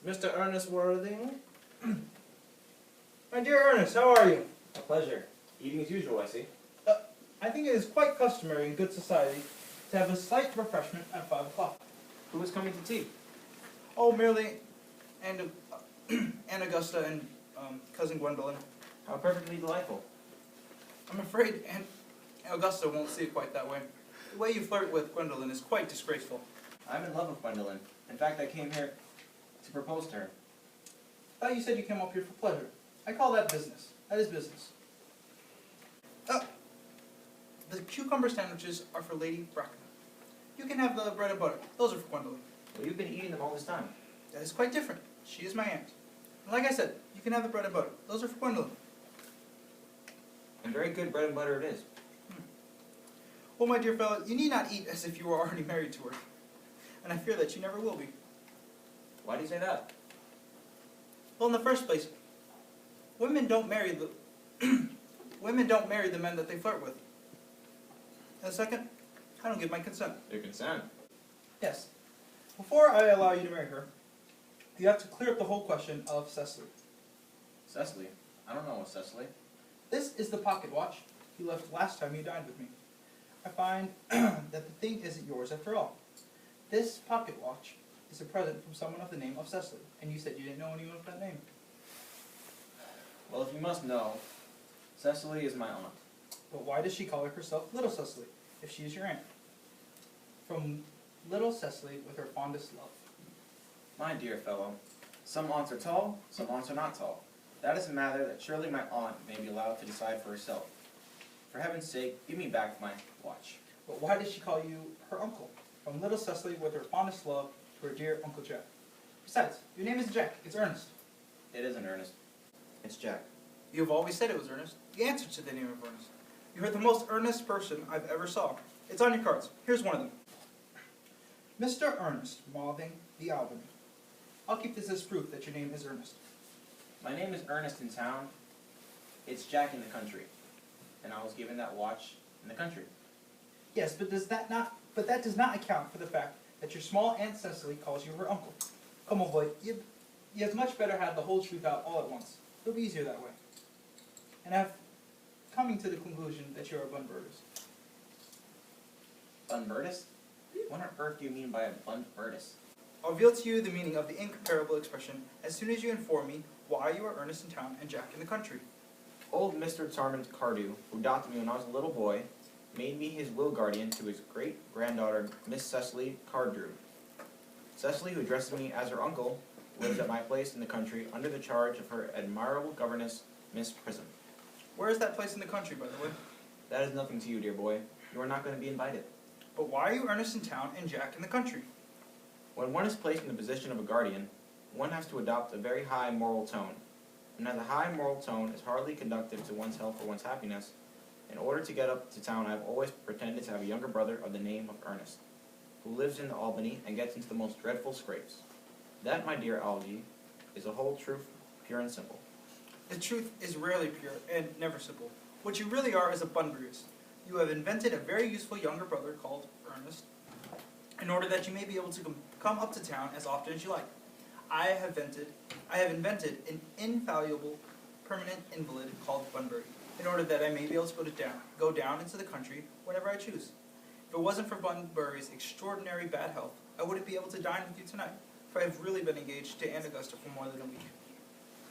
Mr. Ernest Worthing. My dear Ernest, how are you? A pleasure. Eating as usual, I see. I think it is quite customary in good society to have a slight refreshment at 5 o'clock. Who is coming to tea? Oh, merely Aunt Augusta and Cousin Gwendolyn. How perfectly delightful. I'm afraid Aunt Augusta won't see it quite that way. The way you flirt with Gwendolyn is quite disgraceful. I'm in love with Gwendolyn. In fact, I came here to propose to her. I thought you said you came up here for pleasure. I call that business. That is business. The cucumber sandwiches are for Lady Bracknell. You can have the bread and butter. Those are for Gwendolyn. Well, you've been eating them all this time. That is quite different. She is my aunt. And like I said, you can have the bread and butter. Those are for Gwendolyn. And very good bread and butter it is. Well, my dear fellow, you need not eat as if you were already married to her. And I fear that you never will be. Why do you say that? Well, in the first place, women don't marry the women don't marry the men that they flirt with. And second, I don't give my consent. Your consent? Yes. Before I allow you to marry her, you have to clear up the whole question of Cecily. Cecily? I don't know what Cecily. This is the pocket watch you left last time you dined with me. I find that the thing isn't yours after all. This pocket watch is a present from someone of the name of Cecily, and you said you didn't know anyone with that name. Well, if you must know, Cecily is my aunt. But why does she call herself Little Cecily, if she is your aunt? From Little Cecily with her fondest love. My dear fellow, some aunts are tall, some aunts are not tall. That is a matter that surely my aunt may be allowed to decide for herself. For heaven's sake, give me back my watch. But why does she call you her uncle? From Little Cecily with her fondest love to her dear Uncle Jack. Besides, your name is Jack. It's Ernest. It isn't Ernest. It's Jack. You have always said it was Ernest. The answer to the name of Ernest. You are the most earnest person I've ever saw. It's on your cards. Here's one of them. Mr. Ernest Malving the Albany. I'll keep this as proof that your name is Ernest. My name is Ernest in town. It's Jack in the country. And I was given that watch in the country. Yes, but that does not account for the fact that your small Aunt Cecily calls you her uncle. Come on, boy. You have much better had the whole truth out all at once. It'll be easier that way. And I've coming to the conclusion that you are Bunburgers. Bunburtis? What on earth do you mean by a Bunburtis? I'll reveal to you the meaning of the incomparable expression as soon as you inform me why you are Ernest in town and Jack in the country. Old Mr. Tarmant Cardew, who adopted me when I was a little boy, made me his will guardian to his great-granddaughter, Miss Cecily Cardrew. Cecily, who addresses me as her uncle, lives at my place in the country under the charge of her admirable governess, Miss Prism. Where is that place in the country, by the way? That is nothing to you, dear boy. You are not going to be invited. But why are you Ernest in town and Jack in the country? When one is placed in the position of a guardian, one has to adopt a very high moral tone. And as a high moral tone is hardly conducive to one's health or one's happiness, in order to get up to town I have always pretended to have a younger brother of the name of Ernest, who lives in Albany and gets into the most dreadful scrapes. That, my dear Algie, is the whole truth, pure and simple. The truth is rarely pure and never simple. What you really are is a Bunburyist. You have invented a very useful younger brother called Ernest in order that you may be able to come up to town as often as you like. I have invented an infallible permanent invalid called Bunbury in order that I may be able to go down into the country whenever I choose. If it wasn't for Bunbury's extraordinary bad health, I wouldn't be able to dine with you tonight, for I have really been engaged to Aunt Augusta for more than a week.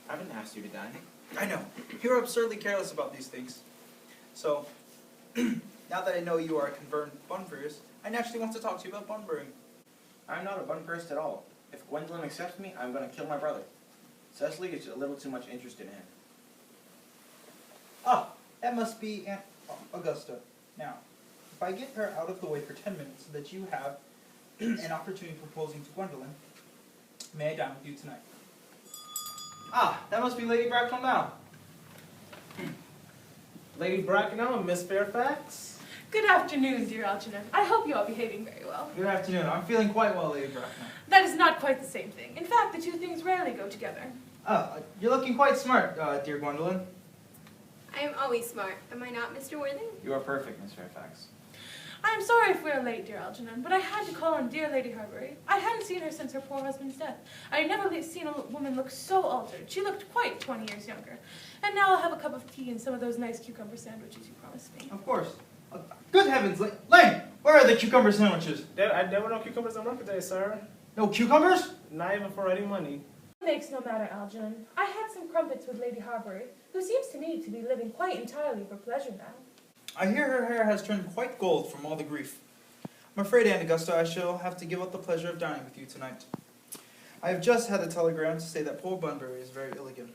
I haven't asked you to dine. I know. You're absurdly careless about these things. So, now that I know you are a confirmed Bunburyist, I naturally want to talk to you about Bunbury. I'm not a Bunburyist at all. If Gwendolyn accepts me, I'm going to kill my brother. Cecily is a little too much interested in him. Ah, that must be Aunt Augusta. Now, if I get her out of the way for 10 minutes so that you have an opportunity for proposing to Gwendolyn, may I dine with you tonight? Ah, that must be Lady Bracknell now. Lady Bracknell and Miss Fairfax? Good afternoon, dear Algernon. I hope you are behaving very well. Good afternoon. I'm feeling quite well, Lady Bracknell. That is not quite the same thing. In fact, the two things rarely go together. You're looking quite smart, dear Gwendolyn. I am always smart. Am I not, Mr. Worthing? You are perfect, Miss Fairfax. I am sorry if we are late, dear Algernon, but I had to call on dear Lady Harbury. I hadn't seen her since her poor husband's death. I had never seen a woman look so altered. She looked quite 20 years younger. And now I'll have a cup of tea and some of those nice cucumber sandwiches you promised me. Of course. Good heavens, Lane! Where are the cucumber sandwiches? There were no cucumbers on work today, sir. No cucumbers? Not even for any money. Makes no matter, Algernon. I had some crumpets with Lady Harbury, who seems to me to be living quite entirely for pleasure now. I hear her hair has turned quite gold from all the grief. I'm afraid, Aunt Augusta, I shall have to give up the pleasure of dining with you tonight. I have just had a telegram to say that poor Bunbury is very ill again.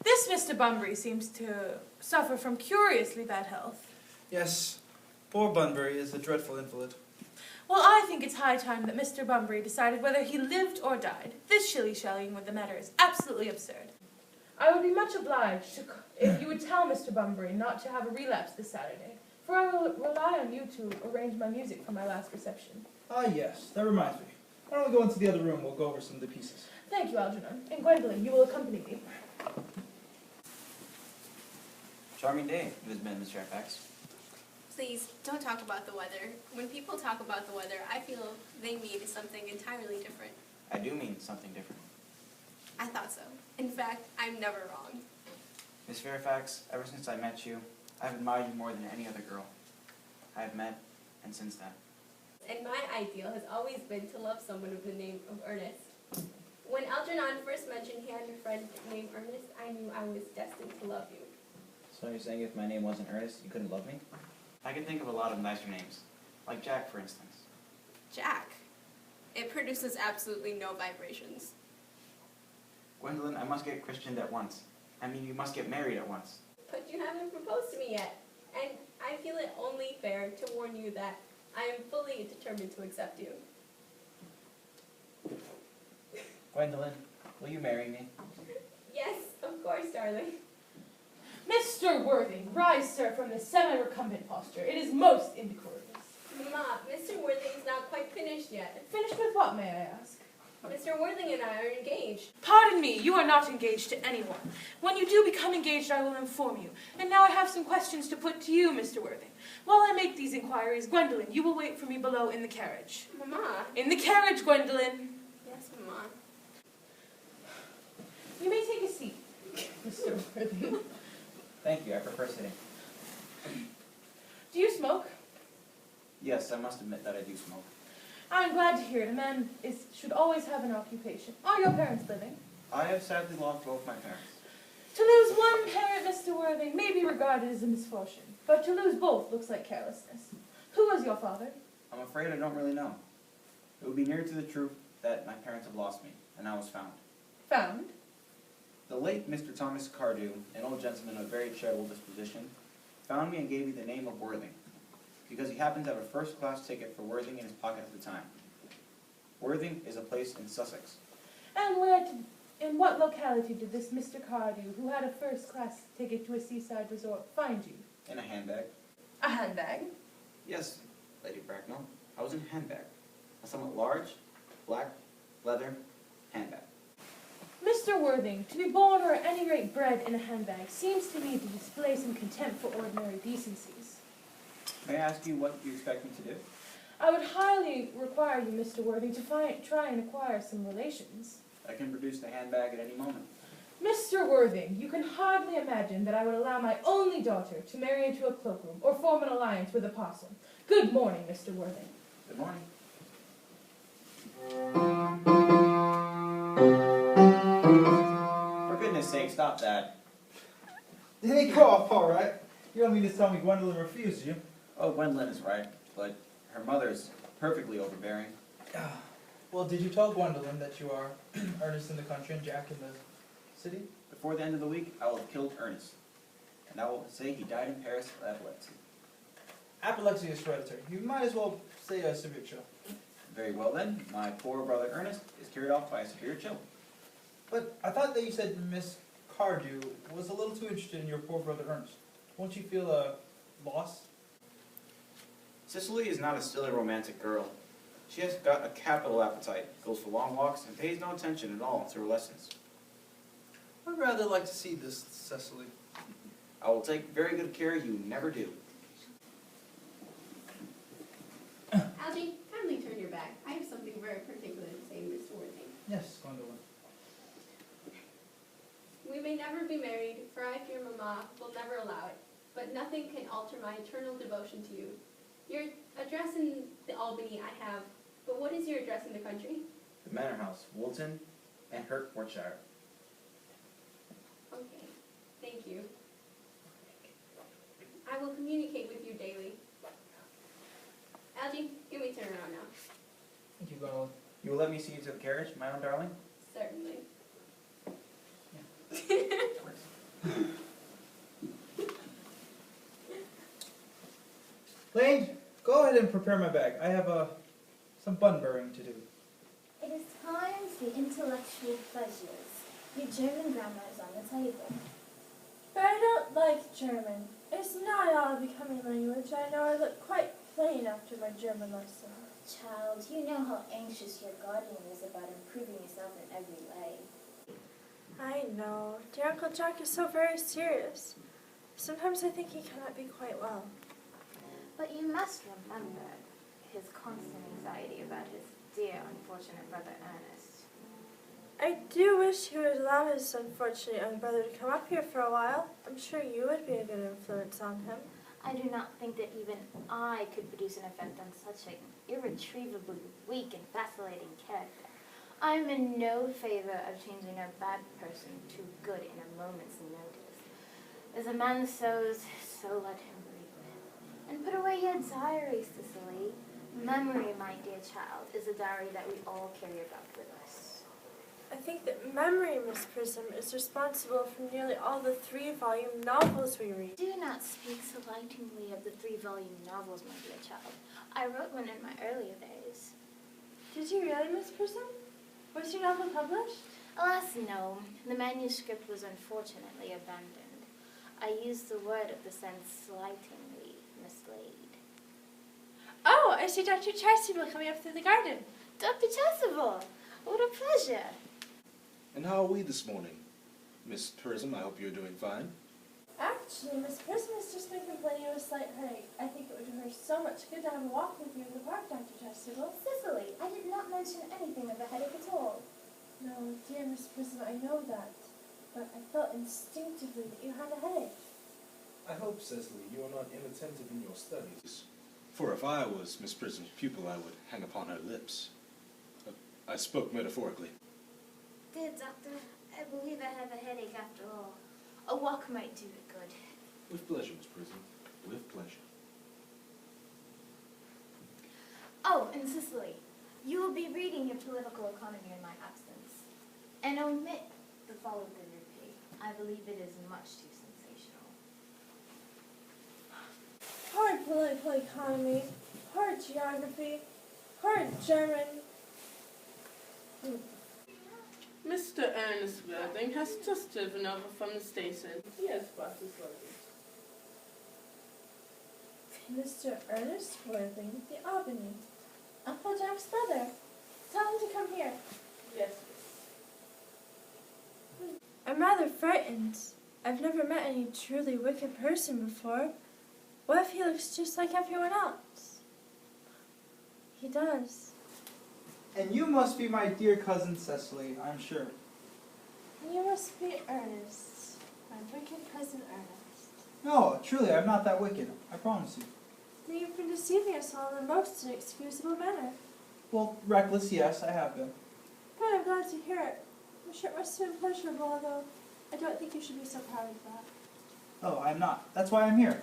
This Mr. Bunbury seems to suffer from curiously bad health. Yes, poor Bunbury is a dreadful invalid. Well, I think it's high time that Mr. Bunbury decided whether he lived or died. This shilly-shallying with the matter is absolutely absurd. I would be much obliged if you would tell Mr. Bunbury not to have a relapse this Saturday, for I will rely on you to arrange my music for my last reception. Ah, yes, that reminds me. Why don't we go into the other room? We'll go over some of the pieces. Thank you, Algernon. And Gwendolyn, you will accompany me. Charming day it has been, Miss Fairfax. Please, don't talk about the weather. When people talk about the weather, I feel they mean something entirely different. I do mean something different. I thought so. In fact, I'm never wrong. Miss Fairfax, ever since I met you, I've admired you more than any other girl I have met, and since then. And my ideal has always been to love someone of the name of Ernest. When Algernon first mentioned he had a friend named Ernest, I knew I was destined to love you. So you're saying if my name wasn't Ernest, you couldn't love me? I can think of a lot of nicer names, like Jack, for instance. Jack. It produces absolutely no vibrations. Gwendolyn, I must get christened at once. I mean, you must get married at once. But you haven't proposed to me yet. And I feel it only fair to warn you that I am fully determined to accept you. Gwendolyn, will you marry me? Yes, of course, darling. Mr. Worthing, rise, sir, from this semi-recumbent posture. It is most indecorous. Ma, Mr. Worthing is not quite finished yet. Finished with what, may I ask? Mr. Worthing and I are engaged. Pardon me, you are not engaged to anyone. When you do become engaged, I will inform you. And now I have some questions to put to you, Mr. Worthing. While I make these inquiries, Gwendolyn, you will wait for me below in the carriage. Mama. In the carriage, Gwendolyn. Yes, Mama. You may take a seat, Mr. Worthing. Thank you, I prefer sitting. Do you smoke? Yes, I must admit that I do smoke. I'm glad to hear it. A man should always have an occupation. Are your parents living? I have sadly lost both my parents. To lose one parent, Mr. Worthing, may be regarded as a misfortune, but to lose both looks like carelessness. Who was your father? I'm afraid I don't really know. It would be near to the truth that my parents have lost me, and I was found. Found? The late Mr. Thomas Cardew, an old gentleman of very charitable disposition, found me and gave me the name of Worthing, because he happened to have a first-class ticket for Worthing in his pocket at the time. Worthing is a place in Sussex. And in what locality did this Mr. Cardew, who had a first-class ticket to a seaside resort, find you? In a handbag. A handbag? Yes, Lady Bracknell. I was in a handbag. A somewhat large, black, leather handbag. Mr. Worthing, to be born or at any rate bred in a handbag seems to me to display some contempt for ordinary decencies. May I ask you what you expect me to do? I would highly require you, Mr. Worthing, to try and acquire some relations. I can produce the handbag at any moment. Mr. Worthing, you can hardly imagine that I would allow my only daughter to marry into a cloakroom or form an alliance with a possum. Good morning, Mr. Worthing. Good morning. For goodness sake, stop that. They go off all right. You don't mean to tell me Gwendolyn refused you? Oh, Gwendolyn is right, but her mother is perfectly overbearing. Well, did you tell Gwendolyn that you are Ernest in the country and Jack in the city? Before the end of the week, I will have killed Ernest. And I will say he died in Paris of epilepsy. Epilepsy is hereditary. You might as well say a severe chill. Very well then, my poor brother Ernest is carried off by a severe chill. But I thought that you said Miss Cardew was a little too interested in your poor brother Ernest. Won't you feel a loss? Cicely is not a silly romantic girl. She has got a capital appetite, goes for long walks, and pays no attention at all to her lessons. I'd rather like to see this, Cecily. I will take very good care you never do. Yes, Gwendolyn. We may never be married, for I fear Mamma will never allow it, but nothing can alter my eternal devotion to you. Your address in the Albany I have, but what is your address in the country? The Manor House, Woolton and Hertfordshire. Okay, thank you. I will communicate with you daily. Algie, give me turn around now. Thank you, Gwendolyn. You will let me see you to the carriage, my own darling? Certainly. Lane, go ahead and prepare my bag. I have some bun burring to do. It is time for the intellectual pleasures. Your German grammar is on the table. But I don't like German. It's not at all a becoming language. I know I look quite plain after my German lesson. Child, you know how anxious your guardian is about improving yourself in every way. I know. Dear Uncle Jack is so very serious. Sometimes I think he cannot be quite well. But you must remember his constant anxiety about his dear unfortunate brother Ernest. I do wish he would allow his unfortunate young brother to come up here for a while. I'm sure you would be a good influence on him. I do not think that even I could produce an effect on such an irretrievably weak and vacillating character. I am in no favor of changing a bad person to good in a moment's notice. As a man sows, so let him reap. And put away your diary, Cicely. Memory, my dear child, is a diary that we all carry about with us. I think that memory, Miss Prism, is responsible for nearly all the 3-volume novels we read. Do not speak so lightingly of the 3-volume novels, my dear child. I wrote one in my earlier days. Did you really, Miss Prism? Was your novel published? Alas, no. The manuscript was unfortunately abandoned. I used the word of the sense slightingly mislaid. Oh, I see Dr. Chasuble coming up through the garden. Dr. Chasuble, what a pleasure. And how are we this morning? Miss Prism, I hope you're doing fine. Actually, Miss Prism has just been complaining of a slight headache. I think it would do her so much good to have a walk with you in the park, Dr. Chasuble. Cicely, I did not mention anything of a headache at all. No, dear Miss Prism, I know that. But I felt instinctively that you had a headache. I hope, Cicely, you are not inattentive in your studies. For if I was Miss Prism's pupil, I would hang upon her lips. I spoke metaphorically. Dear doctor, I believe I have a headache after all. A walk might do it good. With pleasure, Miss Prism. With pleasure. Oh, and Cicely, you will be reading your political economy in my absence. And omit the fall of the rupee. I believe it is much too sensational. Hard political economy, hard geography, hard German. Mr. Ernest Worthing has just driven over from the station. Yes, but his luggage. Mr. Ernest Worthing, the Albany. Uncle Jack's brother. Tell him to come here. Yes. I'm rather frightened. I've never met any truly wicked person before. What if he looks just like everyone else? He does. And you must be my dear cousin Cecily, I'm sure. You must be Ernest, my wicked cousin Ernest. No, truly, I'm not that wicked. I promise you. Then you've been deceiving us all in the most inexcusable manner. Well, reckless, yes, I have been. Good, I'm glad to hear it. I'm sure it must have been pleasurable, although I don't think you should be so proud of that. Oh, I'm not. That's why I'm here.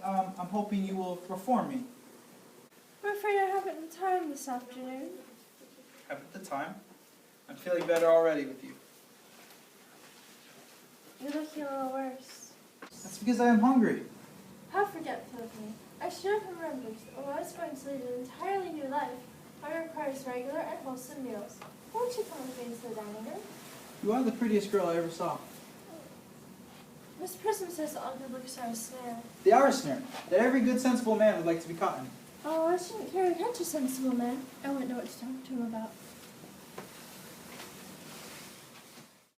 I'm hoping you will reform me. I'm afraid I haven't the time this afternoon. Haven't the time? I'm feeling better already with you. You're looking a little worse. That's because I am hungry. How forgetful of me. I should have remembered that when I was going to lead an entirely new life, I requires regular and wholesome meals. Won't you come with me into the dining room? You are the prettiest girl I ever saw. Miss Prism says that all good looks are a snare. They are a snare that every good sensible man would like to be caught in. Oh, I shouldn't care to catch a sensible man. I wouldn't know what to talk to him about.